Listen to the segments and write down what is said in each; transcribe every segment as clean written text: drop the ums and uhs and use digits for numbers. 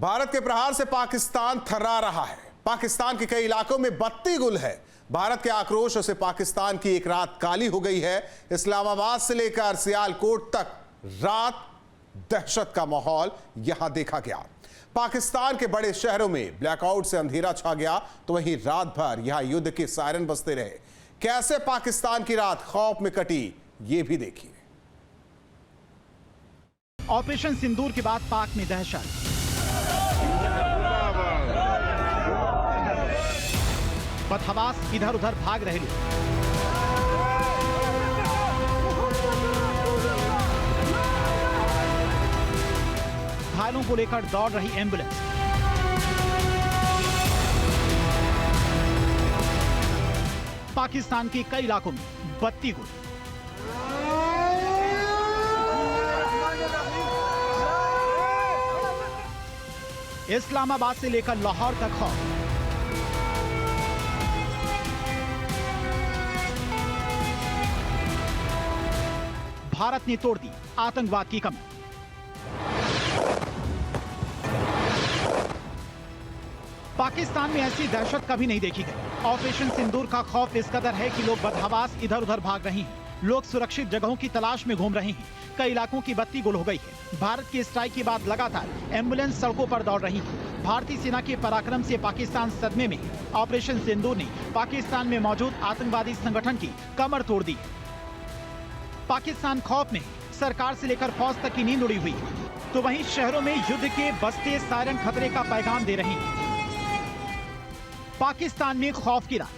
भारत के प्रहार से पाकिस्तान थर्रा रहा है। पाकिस्तान के कई इलाकों में बत्ती गुल है। भारत के आक्रोश से पाकिस्तान की एक रात काली हो गई है। इस्लामाबाद से लेकर सियालकोट तक रात दहशत का माहौल यहां देखा गया। पाकिस्तान के बड़े शहरों में ब्लैकआउट से अंधेरा छा गया, तो वहीं रात भर यहां युद्ध के सायरन बजते रहे। कैसे पाकिस्तान की रात खौफ में कटी, ये भी देखिए। ऑपरेशन सिंदूर के बाद पाक में दहशत। बदहवास इधर उधर भाग रहे लोग। घायलों को लेकर दौड़ रही एम्बुलेंस। पाकिस्तान के कई इलाकों में बत्ती गुल। इस्लामाबाद से लेकर लाहौर तक खौफ। भारत ने तोड़ दी आतंकवाद की कमर। पाकिस्तान में ऐसी दहशत कभी नहीं देखी गई। ऑपरेशन सिंदूर का खौफ इस कदर है कि लोग बदहवास इधर उधर भाग रहे हैं। लोग सुरक्षित जगहों की तलाश में घूम रहे हैं। कई इलाकों की बत्ती गुल हो गई है। भारत की स्ट्राइक के बाद लगातार एम्बुलेंस सड़कों पर दौड़ रही है। भारतीय सेना के पराक्रम से पाकिस्तान सदमे में है। ऑपरेशन सिंदूर ने पाकिस्तान में मौजूद आतंकवादी संगठन की कमर तोड़ दी। पाकिस्तान खौफ में, सरकार से लेकर फौज तक की नींद उड़ी हुई है। तो वहीं शहरों में युद्ध के बजते सायरन खतरे का पैगाम दे रहे हैं। पाकिस्तान में खौफ की रात।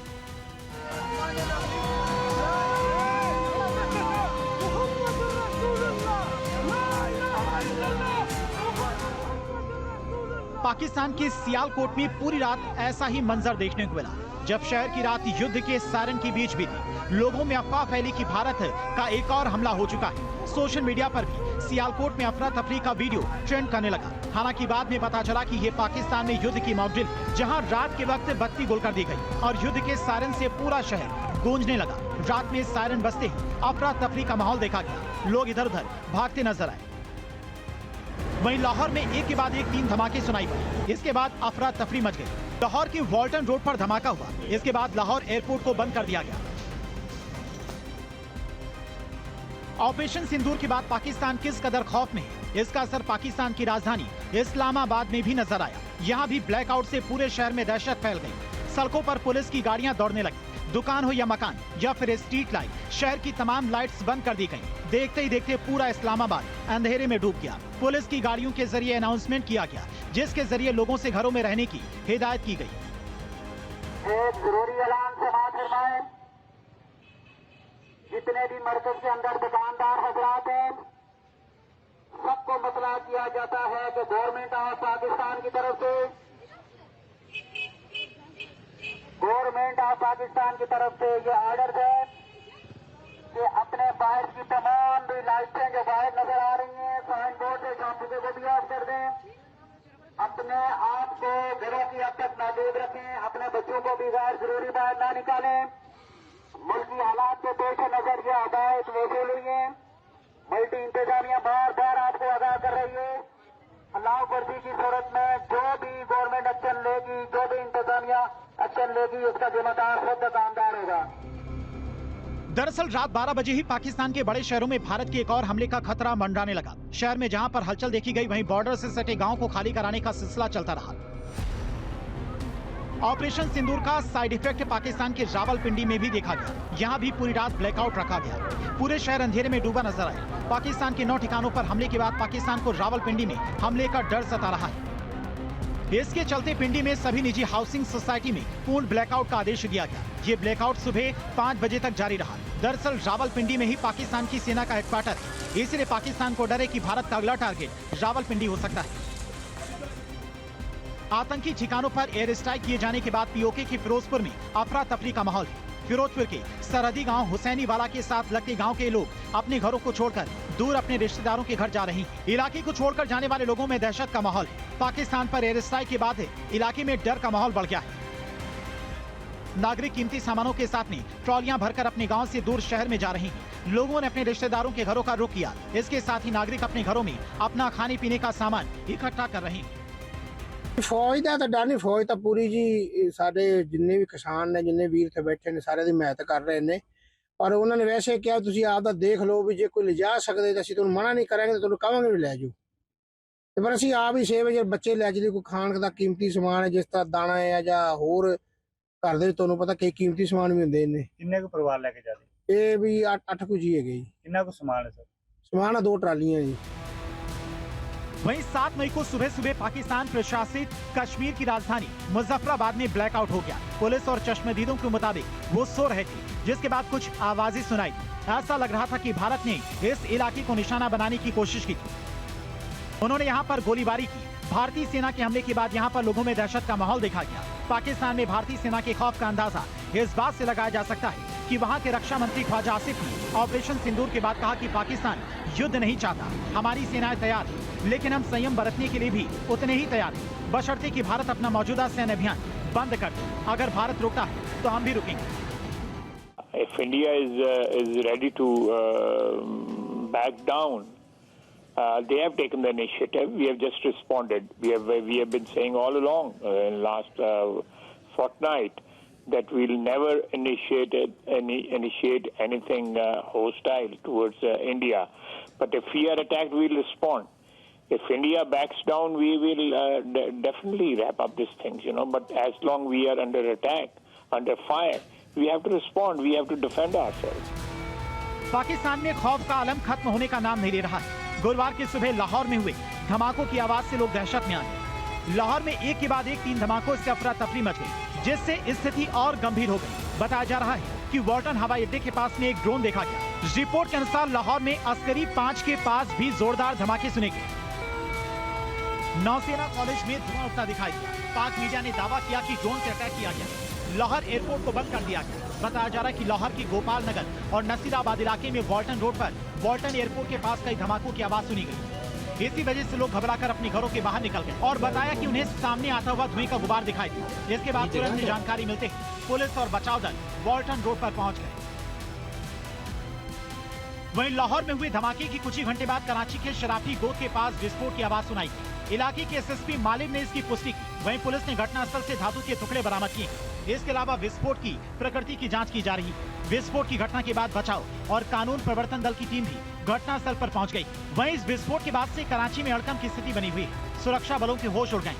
पाकिस्तान के सियालकोट में पूरी रात ऐसा ही मंजर देखने को मिला, जब शहर की रात युद्ध के सायरन के बीच बीती। लोगों में अफवाह फैली कि भारत का एक और हमला हो चुका है। सोशल मीडिया पर भी सियालकोट में अफरा तफरी का वीडियो ट्रेंड करने लगा। हालांकि बाद में पता चला कि ये पाकिस्तान में युद्ध की मॉक ड्रिल, जहां रात के वक्त बत्ती गुल कर दी गई और युद्ध के सायरन से पूरा शहर गूंजने लगा। रात में सायरन बजते ही अफरा तफरी का माहौल देखा गया। लोग इधर उधर भागते नजर आए। वहीं लाहौर में एक के बाद एक 3 धमाके सुनाई पड़े। इसके बाद अफरा तफरी मच गई। लाहौर के वॉल्टन रोड पर धमाका हुआ। इसके बाद लाहौर एयरपोर्ट को बंद कर दिया गया। ऑपरेशन सिंदूर के बाद पाकिस्तान किस कदर खौफ में है, इसका असर पाकिस्तान की राजधानी इस्लामाबाद में भी नजर आया। यहाँ भी ब्लैकआउट से पूरे शहर में दहशत फैल गई। सड़कों पर पुलिस की गाड़ियां दौड़ने लगी। दुकान हो या मकान या फिर स्ट्रीट लाइट, शहर की तमाम लाइट्स बंद कर दी गई। देखते ही देखते पूरा इस्लामाबाद अंधेरे में डूब गया। पुलिस की गाड़ियों के जरिए अनाउंसमेंट किया गया, जिसके जरिए लोगों से घरों में रहने की हिदायत की गई। एक जरूरी ऐलान समाज फरमाएं। जितने भी मरकज के अंदर दुकानदार हजरात हैं, सबको मसला किया जाता है कि गवर्नमेंट ऑफ पाकिस्तान की तरफ से ये ऑर्डर है कि अपने बाहर की तमाम भी लाइटें जो बाहर नजर आ रही हैं, साइन बोर्ड से शॉपकीपर को भी ऑफ कर दें। अपने आप को घरों की हद तक महदूद रखें। अपने बच्चों को भी गैर जरूरी बाहर ना निकालें। मुल्की हालात के पेश नजर ये हदायत वसूल हुई है। मल्टी इंतजामिया बार बार आपको आगाह कर रही है। अल्लाह वर्जी की सूरत में जो भी गवर्नमेंट एक्शन लेगी, जो भी इंतजामिया एक्शन लेगी, उसका जिम्मेदार खुद दुकानदार होगा। दरअसल रात 12 बजे ही पाकिस्तान के बड़े शहरों में भारत के एक और हमले का खतरा मंडराने लगा। शहर में जहां पर हलचल देखी गई, वहीं बॉर्डर से सटे गांव को खाली कराने का सिलसिला चलता रहा। ऑपरेशन सिंदूर का साइड इफेक्ट पाकिस्तान के रावलपिंडी में भी देखा गया। यहाँ भी पूरी रात ब्लैकआउट रखा गया। पूरे शहर अंधेरे में डूबा नजर आया। पाकिस्तान के 9 ठिकानों पर हमले के बाद पाकिस्तान को रावलपिंडी में हमले का डर सता रहा है। इसके चलते पिंडी में सभी निजी हाउसिंग सोसाइटी में पूर्ण ब्लैकआउट का आदेश दिया गया। ये ब्लैकआउट सुबह 5 बजे तक जारी रहा। दरअसल रावलपिंडी में ही पाकिस्तान की सेना का हेडक्वार्टर है, इसलिए पाकिस्तान को डर है कि भारत का अगला टारगेट रावलपिंडी हो सकता है। आतंकी ठिकानों पर एयर स्ट्राइक किए जाने के बाद पीओके के फिरोजपुर में अफरा तफरी का माहौल है। फिरोजपुर के सरहदी गांव हुसैनी वाला के साथ लगते गांव के लोग अपने घरों को छोड़कर दूर अपने रिश्तेदारों के घर जा रहे हैं। इलाके को छोड़कर जाने वाले लोगों में दहशत का माहौल है। पाकिस्तान पर एयर स्ट्राइक के बाद इलाके में डर का माहौल बढ़ गया है। नागरिक कीमती सामानों के साथ में ट्रॉलियां भरकर अपने गांव से दूर शहर में जा रहे हैं। लोगों ने अपने रिश्तेदारों के घरों का रुख किया। इसके साथ ही नागरिक अपने घरों में अपना खाने पीने का सामान इकट्ठा कर रहे हैं। ਫੌਜ ਦਾ ਤਾਂ ਡਰ ਨਹੀਂ, ਫੌਜ ਤਾਂ ਪੂਰੀ ਜੀ ਸਾਡੇ ਜਿੰਨੇ ਵੀ ਕਿਸਾਨ ਨੇ, ਜਿੰਨੇ ਵੀਰ ਇੱਥੇ ਬੈਠੇ ਨੇ, ਸਾਰੇ ਦੀ ਹਮਾਇਤ ਕਰ ਰਹੇ ਨੇ। ਪਰ ਉਹਨਾਂ ਨੇ ਵੈਸੇ ਕਿਹਾ ਤੁਸੀਂ ਆਪ ਦਾ ਦੇਖ ਲਓ ਵੀ ਜੇ ਕੋਈ ਲਿਜਾ ਸਕਦੇ ਤਾਂ ਅਸੀਂ ਤੁਹਾਨੂੰ ਮਨਾ ਨਹੀਂ ਕਰਾਂਗੇ, ਤੁਹਾਨੂੰ ਕਹਾਂਗੇ ਵੀ ਲੈ ਜਾਓ। ਤੇ ਪਰ ਅਸੀਂ ਆਪ ਹੀ 6 ਵਜੇ ਬੱਚੇ ਲੈ ਜਾਂਦੇ, ਕੋਈ ਖਾਣ ਦਾ ਕੀਮਤੀ ਸਮਾਨ ਹੈ ਜਿਸ ਤਰ੍ਹਾਂ ਦਾਣਾ ਹੈ ਜਾਂ ਹੋਰ ਘਰ ਦੇ ਤੁਹਾਨੂੰ ਪਤਾ ਕਈ ਕੀਮਤੀ ਸਮਾਨ ਵੀ ਹੁੰਦੇ ਨੇ। ਕਿੰਨੇ ਕੁ ਪਰਿਵਾਰ ਲੈ ਕੇ ਜਾਂਦੇ? ਇਹ ਵੀ 8 ਕੁ ਜੀ ਹੈਗੇ ਜੀ। ਕਿੰਨਾ ਕੁ ਸਮਾਨ ਹੈ ਸਰ? ਸਮਾਨ ਆ 2 ਟਰਾਲੀਆਂ ਜੀ। वहीं 7 मई को सुबह सुबह पाकिस्तान प्रशासित कश्मीर की राजधानी मुजफ्फराबाद में ब्लैकआउट हो गया। पुलिस और चश्मदीदों के मुताबिक वो सो रहे थे, जिसके बाद कुछ आवाजें सुनाई। ऐसा लग रहा था कि भारत ने इस इलाके को निशाना बनाने की कोशिश की थी। उन्होंने यहाँ पर गोलीबारी की। भारतीय सेना के हमले के बाद यहाँ पर लोगों में दहशत का माहौल देखा गया। पाकिस्तान में भारतीय सेना के खौफ का अंदाजा इस बात से लगाया जा सकता है कि वहाँ के रक्षा मंत्री ख्वाजा आसिफ ने ऑपरेशन सिंदूर के बाद कहा कि पाकिस्तान युद्ध नहीं चाहता, हमारी सेनाएं तैयार है, लेकिन हम संयम बरतने के लिए भी उतने ही तैयार हैं, बशर्ते कि भारत अपना मौजूदा सैन्य अभियान बंद कर दे। अगर भारत रुकता है तो हम भी रुकेंगे। If India is ready to back down, they have taken the initiative. We have just responded. We have been saying all along in last fortnight that we'll never initiate anything hostile towards India. But if we are attacked, we'll respond. If India backs down, we will definitely wrap up these things, But as long we are under attack, under fire, we have to respond. We have to defend ourselves. Pakistan में खौफ का आलम खत्म होने का नाम नहीं ले रहा है। गुरुवार की सुबह लाहौर में हुए धमाकों की आवाज से लोग दहशत में आ गए। लाहौर में एक के बाद एक 3 धमाकों से अफरा तफरी मच गई, जिससे स्थिति और गंभीर हो गई। बताया जा रहा है कि वॉल्टन हवाई अड्डे के पास में एक ड्रोन देखा गया। रिपोर्ट के अनुसार लाहौर में अस्करी 5 के पास भी जोरदार धमाके सुने गए। नौसेना कॉलेज में धुआं उठता दिखाई दिया। पाक मीडिया ने दावा किया कि ड्रोन से अटैक किया गया। लाहौर एयरपोर्ट को बंद कर दिया गया। बताया जा रहा है कि लाहौर की गोपाल नगर और नसीराबाद इलाके में वॉल्टन रोड पर वॉल्टन एयरपोर्ट के पास कई धमाकों की आवाज सुनी गई। इसी वजह से लोग घबराकर अपने घरों के बाहर निकल गए और बताया कि उन्हें सामने आता हुआ धुएं का गुबार दिखाई दिया, जिसके बाद तुरंत जानकारी मिलते ही पुलिस और बचाव दल वॉल्टन रोड पर पहुंच गए। वहीं लाहौर में हुए धमाके की कुछ ही घंटे बाद कराची के शराफी गोद के पास विस्फोट की आवाज सुनाई। इलाके के एसएसपी मालिक ने इसकी पुष्टि की। वहीं पुलिस ने घटनास्थल से धातु के टुकड़े बरामद किए। इसके अलावा विस्फोट की प्रकृति की जांच की जा रही है। विस्फोट की घटना के बाद बचाव और कानून प्रवर्तन दल की टीम भी घटनास्थल पर पहुंच गई। वहीं इस विस्फोट के बाद से कराची में हड़कंप की स्थिति बनी हुई है। सुरक्षा बलों के होश उड़ गए।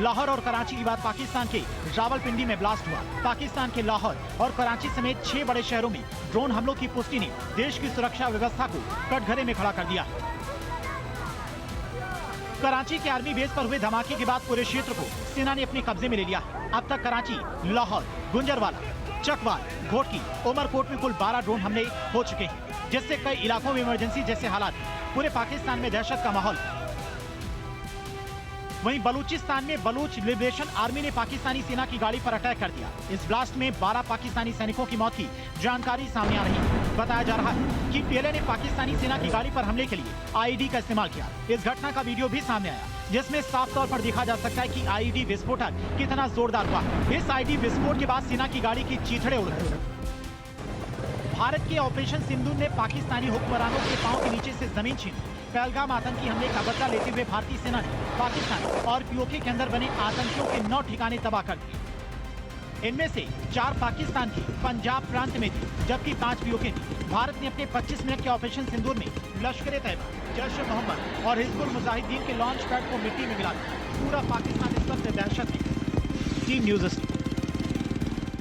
लाहौर और कराची के बाद पाकिस्तान के रावलपिंडी में ब्लास्ट हुआ। पाकिस्तान के लाहौर और कराची समेत 6 बड़े शहरों में ड्रोन हमलों की पुष्टि ने देश की सुरक्षा व्यवस्था को कटघरे में खड़ा कर दिया। कराची के आर्मी बेस पर हुए धमाके के बाद पूरे क्षेत्र को सेना ने अपने कब्जे में ले लिया। अब तक कराची, लाहौर, गुंजरवाला, चकवाल, घोटकी, उमरकोट में कुल 12 ड्रोन हमले हो चुके हैं, जिससे कई इलाकों में इमरजेंसी जैसे हालात। पूरे पाकिस्तान में दहशत का माहौल। वहीं बलूचिस्तान में बलूच लिबरेशन आर्मी ने पाकिस्तानी सेना की गाड़ी पर अटैक कर दिया। इस ब्लास्ट में 12 पाकिस्तानी सैनिकों की मौत की जानकारी सामने आ रही है। बताया जा रहा है कि पीएलए ने पाकिस्तानी सेना की गाड़ी पर हमले के लिए आईईडी का इस्तेमाल किया। इस घटना का वीडियो भी सामने आया, जिसमें साफ तौर पर देखा जा सकता है कि आईईडी विस्फोटक कितना जोरदार हुआ। इस आईईडी विस्फोट के बाद सेना की गाड़ी की चीथड़े उड़ गई। भारत के ऑपरेशन सिंदूर ने पाकिस्तानी हुक्मरानों के पांव के नीचे से जमीन छीन पहलगाम आतंकी हमले का बदला लेते हुए भारतीय सेना ने पाकिस्तान और पीओके के अंदर बने आतंकियों के 9 ठिकाने तबाह कर दिए। इनमें से 4 पाकिस्तान के पंजाब प्रांत में थे, जबकि 5 पीओके थे। भारत ने अपने 25 मिनट के ऑपरेशन सिंदूर में लश्कर-ए-तैयबा, जैश-ए-मोहम्मद और हिजबुल मुजाहिदीन के लॉन्च पैड को मिट्टी में मिला दिया। पूरा पाकिस्तान इस वक्त दहशत में। Team news.